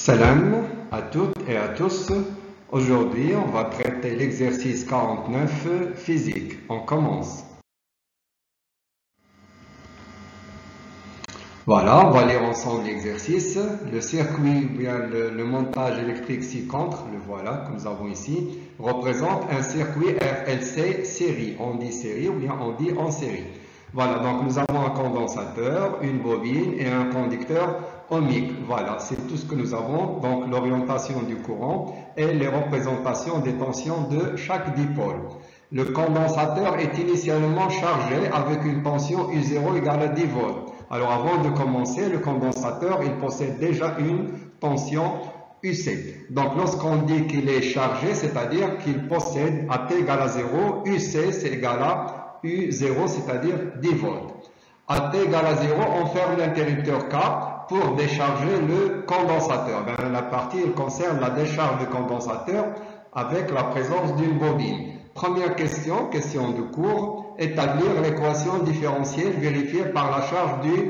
Salam à toutes et à tous. Aujourd'hui, on va traiter l'exercice 49 physique. On commence. Voilà, on va lire ensemble l'exercice. Le circuit ou bien le montage électrique ci-contre, le voilà que nous avons ici, représente un circuit RLC série. On dit série ou bien on dit en série. Voilà, donc nous avons un condensateur, une bobine et un conducteur ohmique. Voilà, c'est tout ce que nous avons. Donc l'orientation du courant et les représentations des tensions de chaque dipôle. Le condensateur est initialement chargé avec une tension U0 égale à 10 volts. Alors avant de commencer, le condensateur, il possède déjà une tension UC. Donc lorsqu'on dit qu'il est chargé, c'est-à-dire qu'il possède à T égale à 0, UC c'est égal à U0, c'est-à-dire 10 volts. À T égale à 0, on ferme l'interrupteur K pour décharger le condensateur. La partie elle concerne la décharge du condensateur avec la présence d'une bobine. Première question, question de cours, établir l'équation différentielle vérifiée par la charge du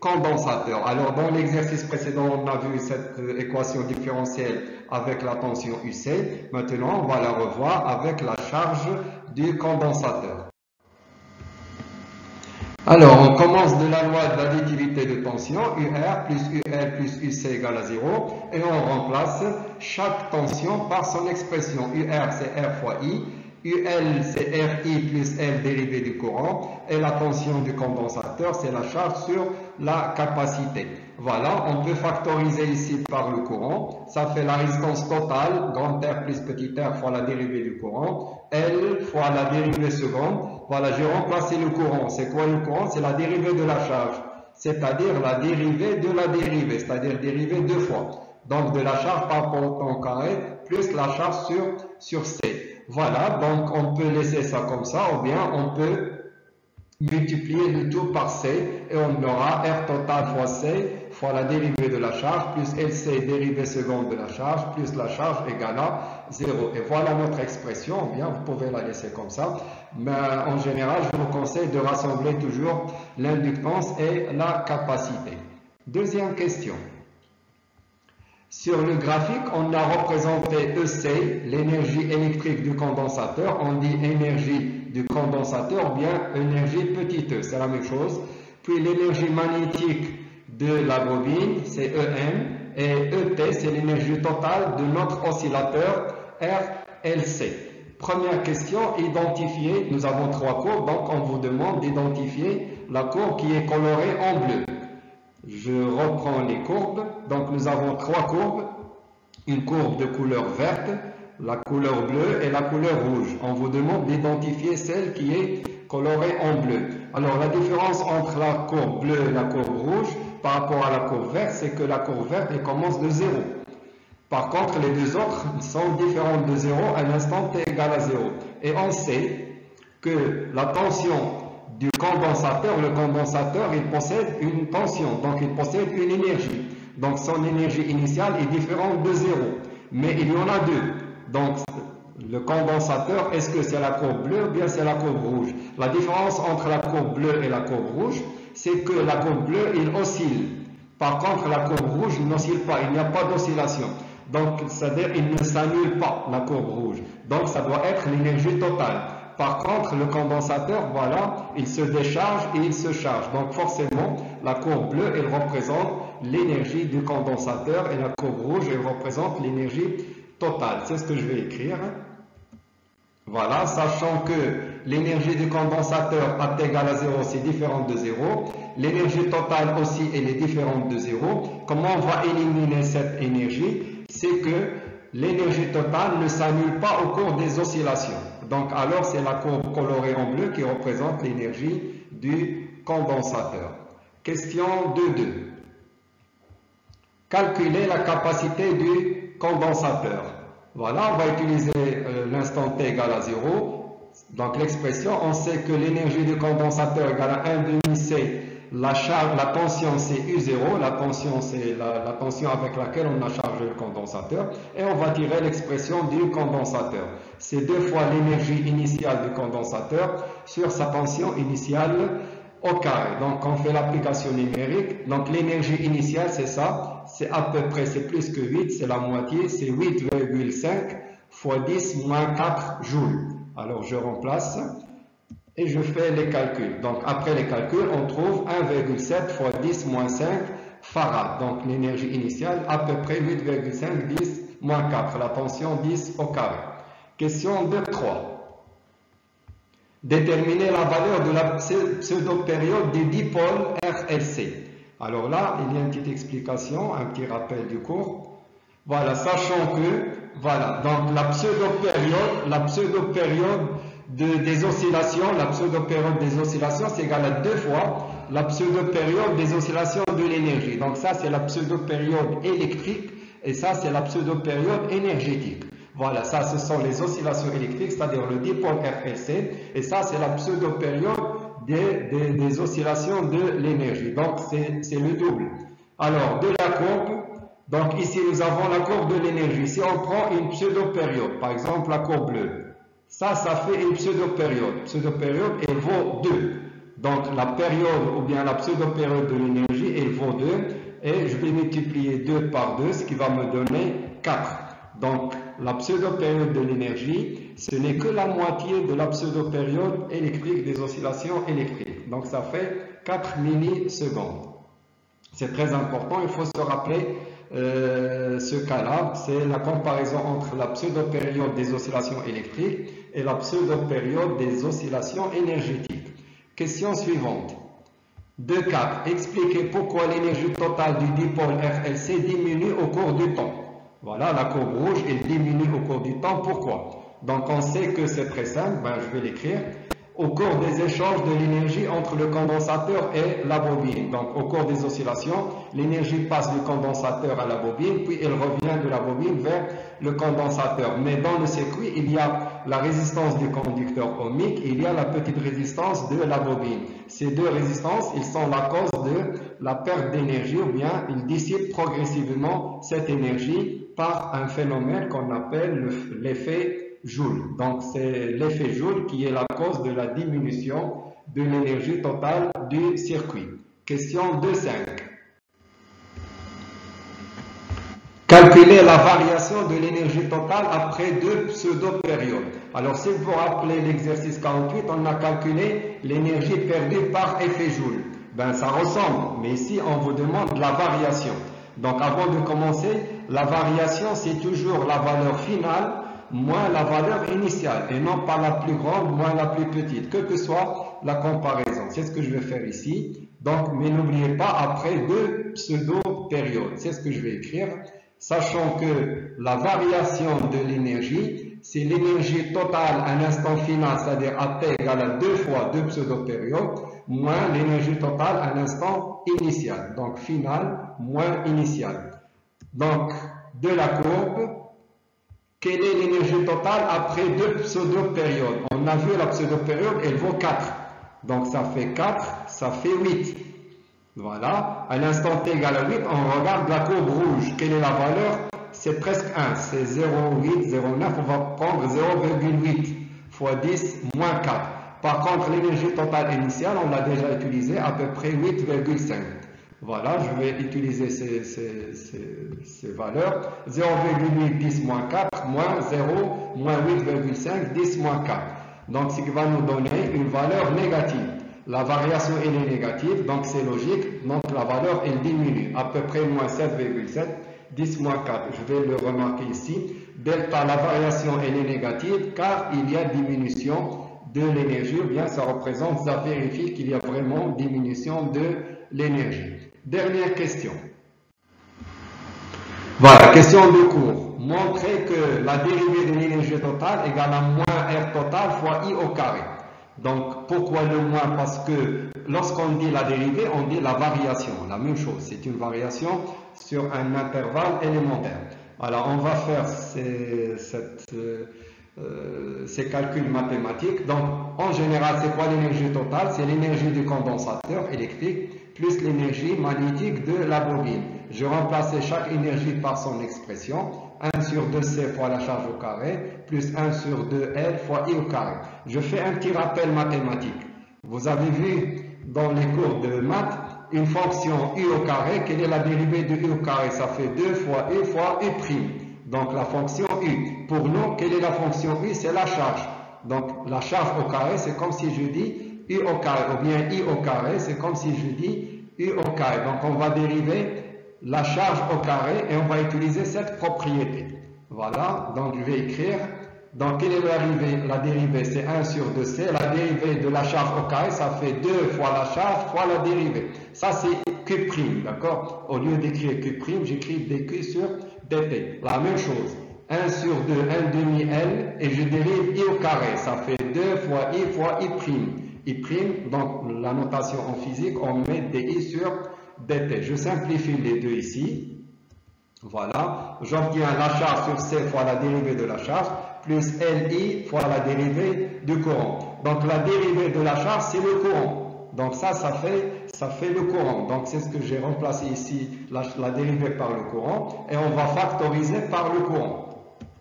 condensateur. Alors dans l'exercice précédent, on a vu cette équation différentielle avec la tension UC. Maintenant, on va la revoir avec la charge du condensateur. Alors, on commence de la loi de l'additivité de tension, UR plus UL plus UC égale à 0, et on remplace chaque tension par son expression. UR c'est R fois I, UL c'est RI plus L dérivé du courant, et la tension du condensateur c'est la charge sur la capacité. Voilà, on peut factoriser ici par le courant, ça fait la résistance totale, grand R plus petit r fois la dérivée du courant, L fois la dérivée seconde. Voilà, j'ai remplacé le courant. C'est quoi le courant? C'est la dérivée de la charge, c'est-à-dire la dérivée de la dérivée, c'est-à-dire dérivée deux fois. Donc de la charge par rapport au temps carré plus la charge sur C. Voilà, donc on peut laisser ça comme ça ou bien on peut multiplier le tout par C et on aura R total fois C fois la dérivée de la charge plus LC dérivée seconde de la charge plus la charge égale à 0. Et voilà notre expression, bien vous pouvez la laisser comme ça, mais en général je vous conseille de rassembler toujours l'inductance et la capacité. Deuxième question. Sur le graphique, on a représenté EC, l'énergie électrique du condensateur. On dit énergie du condensateur ou bien énergie petite e, c'est la même chose. Puis l'énergie magnétique de la bobine, c'est EM. Et ET, c'est l'énergie totale de notre oscillateur RLC. Première question, identifier. Nous avons trois courbes, donc on vous demande d'identifier la courbe qui est colorée en bleu. Je reprends les courbes. Donc nous avons trois courbes. Une courbe de couleur verte, la couleur bleue et la couleur rouge. On vous demande d'identifier celle qui est colorée en bleu. Alors la différence entre la courbe bleue et la courbe rouge par rapport à la courbe verte, c'est que la courbe verte elle commence de 0. Par contre, les deux autres sont différentes de 0 à l'instant t égale à 0. Et on sait que la tension du condensateur, le condensateur, il possède une tension, donc il possède une énergie. Donc son énergie initiale est différente de 0. Mais il y en a deux. Donc le condensateur, est-ce que c'est la courbe bleue ou bien c'est la courbe rouge? La différence entre la courbe bleue et la courbe rouge, c'est que la courbe bleue, il oscille. Par contre, la courbe rouge n'oscille pas, il n'y a pas d'oscillation. Donc, c'est-à-dire il ne s'annule pas, la courbe rouge. Donc, ça doit être l'énergie totale. Par contre, le condensateur, voilà, il se décharge et il se charge. Donc, forcément, la courbe bleue, elle représente l'énergie du condensateur et la courbe rouge, elle représente l'énergie totale. C'est ce que je vais écrire. Voilà, sachant que l'énergie du condensateur à T égale à 0, c'est différent de 0. L'énergie totale aussi, elle est différente de 0. Comment on va éliminer cette énergie? C'est que l'énergie totale ne s'annule pas au cours des oscillations. Donc alors c'est la courbe colorée en bleu qui représente l'énergie du condensateur. Question 2.2. Calculer la capacité du condensateur. Voilà, on va utiliser l'instant t égale à 0. Donc l'expression, on sait que l'énergie du condensateur égale à 1 demi C. La tension c'est U0, la tension c'est la tension avec laquelle on a chargé le condensateur. Et on va tirer l'expression du condensateur. C'est deux fois l'énergie initiale du condensateur sur sa tension initiale au carré. Donc on fait l'application numérique. Donc l'énergie initiale, c'est ça. C'est à peu près, c'est plus que 8, c'est la moitié. C'est 8,5 fois 10 moins 4 joules. Alors je remplace et je fais les calculs. Donc après les calculs, on trouve 1,7 fois 10 moins 5 farad. Donc l'énergie initiale, à peu près 8,5, 10 moins 4. La tension 10 au carré. Question 2.3. Déterminer la valeur de la pseudo-période du dipôle RLC. Alors là, il y a une petite explication, un petit rappel du cours. Voilà, sachant que, voilà, donc la pseudo-période des oscillations, c'est égal à 2 fois la pseudo-période des oscillations de l'énergie. Donc ça, c'est la pseudo-période électrique et ça, c'est la pseudo-période énergétique. Voilà, ça, ce sont les oscillations électriques, c'est-à-dire le dipôle RLC, et ça, c'est la pseudo-période des oscillations de l'énergie. Donc, c'est le double. Alors, de la courbe, donc ici, nous avons la courbe de l'énergie. Si on prend une pseudo-période, par exemple, la courbe bleue, ça fait une pseudo-période. Pseudo-période, elle vaut 2. Donc, la période ou bien la pseudo-période de l'énergie, elle vaut 2. Et je vais multiplier 2 par 2, ce qui va me donner 4. Donc, la pseudo-période de l'énergie, ce n'est que la moitié de la pseudo-période électrique des oscillations électriques. Donc, ça fait 4 millisecondes. C'est très important, il faut se rappeler ce cas-là. C'est la comparaison entre la pseudo-période des oscillations électriques et la pseudo-période des oscillations énergétiques. Question suivante. 2.4. Expliquez pourquoi l'énergie totale du dipôle RLC diminue au cours du temps. Voilà, la courbe rouge, elle diminue au cours du temps. Pourquoi? Donc, on sait que c'est très simple. Je vais l'écrire. Au cours des échanges de l'énergie entre le condensateur et la bobine. Donc, au cours des oscillations, l'énergie passe du condensateur à la bobine, puis elle revient de la bobine vers le condensateur. Mais dans le circuit, il y a la résistance du conducteur ohmique, il y a la petite résistance de la bobine. Ces deux résistances, ils sont la cause de la perte d'énergie, ou bien ils dissipent progressivement cette énergie par un phénomène qu'on appelle l'effet Joule. Donc c'est l'effet Joule qui est la cause de la diminution de l'énergie totale du circuit. Question 2.5. Calculer la variation de l'énergie totale après 2 pseudo-périodes. Alors si vous vous rappelez l'exercice 48, on a calculé l'énergie perdue par effet Joule. Ça ressemble, mais ici on vous demande la variation. Donc avant de commencer, la variation c'est toujours la valeur finale moins la valeur initiale, et non pas la plus grande moins la plus petite, que soit la comparaison. C'est ce que je vais faire ici. Donc, mais n'oubliez pas, après 2 pseudo-périodes, c'est ce que je vais écrire, sachant que la variation de l'énergie, c'est l'énergie totale à un instant final, c'est-à-dire à T égale à 2 fois 2 pseudo-périodes, moins l'énergie totale à un instant initial. Donc, final moins initial. Donc, de la courbe, quelle est l'énergie totale après 2 pseudo-périodes? On a vu la pseudo-période, elle vaut 4. Donc ça fait 4, ça fait 8. Voilà. À l'instant t égale à 8, on regarde la courbe rouge. Quelle est la valeur? C'est presque 1. C'est 0,8, 0,9. On va prendre 0,8 fois 10 moins 4. Par contre, l'énergie totale initiale, on l'a déjà utilisée, à peu près 8,5. Voilà, je vais utiliser ces valeurs. 0,8, 10 moins 4, moins 0, moins 8,5, 10 moins 4. Donc, ce qui va nous donner une valeur négative. La variation, elle est négative, donc c'est logique. Donc, la valeur, elle diminue. À peu près moins 7,7, 10 moins 4. Je vais le remarquer ici. Delta, la variation, elle est négative car il y a diminution de l'énergie. Ou bien, ça représente, ça vérifie qu'il y a vraiment diminution de l'énergie. Dernière question. Voilà, question de cours. Montrer que la dérivée de l'énergie totale égale à moins R total fois I au carré. Donc, pourquoi le moins? Parce que lorsqu'on dit la dérivée, on dit la variation. La même chose, c'est une variation sur un intervalle élémentaire. Alors, on va faire ces calculs mathématiques. Donc, en général, c'est quoi l'énergie totale? C'est l'énergie du condensateur électrique plus l'énergie magnétique de la bobine. Je remplace chaque énergie par son expression. 1 sur 2C fois la charge au carré, plus 1 sur 2L fois I au carré. Je fais un petit rappel mathématique. Vous avez vu dans les cours de maths une fonction u au carré. Quelle est la dérivée de u au carré? Ça fait 2 fois u prime. Donc la fonction u. Pour nous, quelle est la fonction u? C'est la charge. Donc la charge au carré, c'est comme si je dis u au carré, ou bien i au carré, c'est comme si je dis u au carré. Donc on va dériver la charge au carré et on va utiliser cette propriété. Voilà, donc je vais écrire. Donc quelle est la dérivée? C'est 1 sur 2c. La dérivée de la charge au carré, ça fait 2 fois la charge fois la dérivée. Ça c'est q', d'accord? Au lieu d'écrire q', j'écris dq sur dt. La même chose. 1 sur 2, 1 demi L, et je dérive i au carré. Ça fait 2 fois i'. I', donc la notation en physique, on met di sur dt. Je simplifie les deux ici. Voilà. J'obtiens la charge sur c fois la dérivée de la charge, plus Li fois la dérivée du courant. Donc la dérivée de la charge, c'est le courant. Donc ça fait le courant. Donc c'est ce que j'ai remplacé ici, la dérivée par le courant. Et on va factoriser par le courant.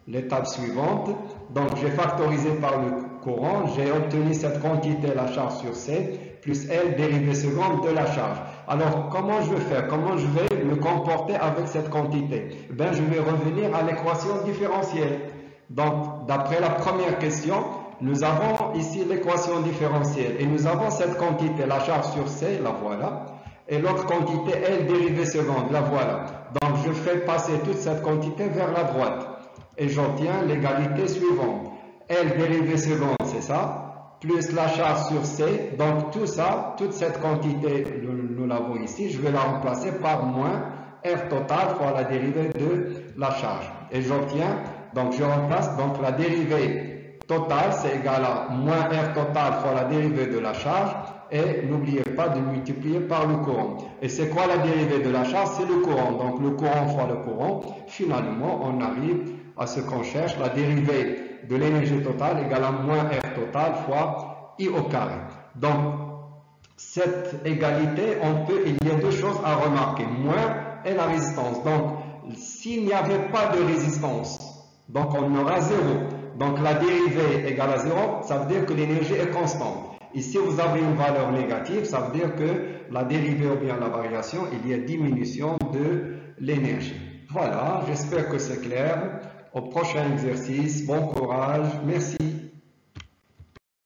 L'étape suivante, donc j'ai factorisé par le courant, j'ai obtenu cette quantité, la charge sur C, plus L dérivée seconde de la charge. Alors, comment je vais faire? Comment je vais me comporter avec cette quantité? Ben, je vais revenir à l'équation différentielle. Donc, d'après la première question, nous avons ici l'équation différentielle et nous avons cette quantité, la charge sur C, la voilà, et l'autre quantité, L dérivée seconde, la voilà. Donc, je fais passer toute cette quantité vers la droite. Et j'obtiens l'égalité suivante. L dérivée seconde, c'est ça, plus la charge sur C. Donc tout ça, toute cette quantité, nous l'avons ici, je vais la remplacer par moins R total fois la dérivée de la charge. Et j'obtiens, donc je remplace, donc la dérivée totale, c'est égal à moins R total fois la dérivée de la charge. Et n'oubliez pas de multiplier par le courant. Et c'est quoi la dérivée de la charge? C'est le courant. Donc le courant fois le courant, finalement on arrive à ce qu'on cherche, la dérivée de l'énergie totale égale à moins R total fois I au carré. Donc, cette égalité, il y a deux choses à remarquer, moins et la résistance. Donc, s'il n'y avait pas de résistance, donc on aura 0. Donc, la dérivée égale à 0, ça veut dire que l'énergie est constante. Ici, vous avez une valeur négative, ça veut dire que la dérivée ou bien la variation, il y a diminution de l'énergie. Voilà, j'espère que c'est clair. Au prochain exercice, bon courage, merci.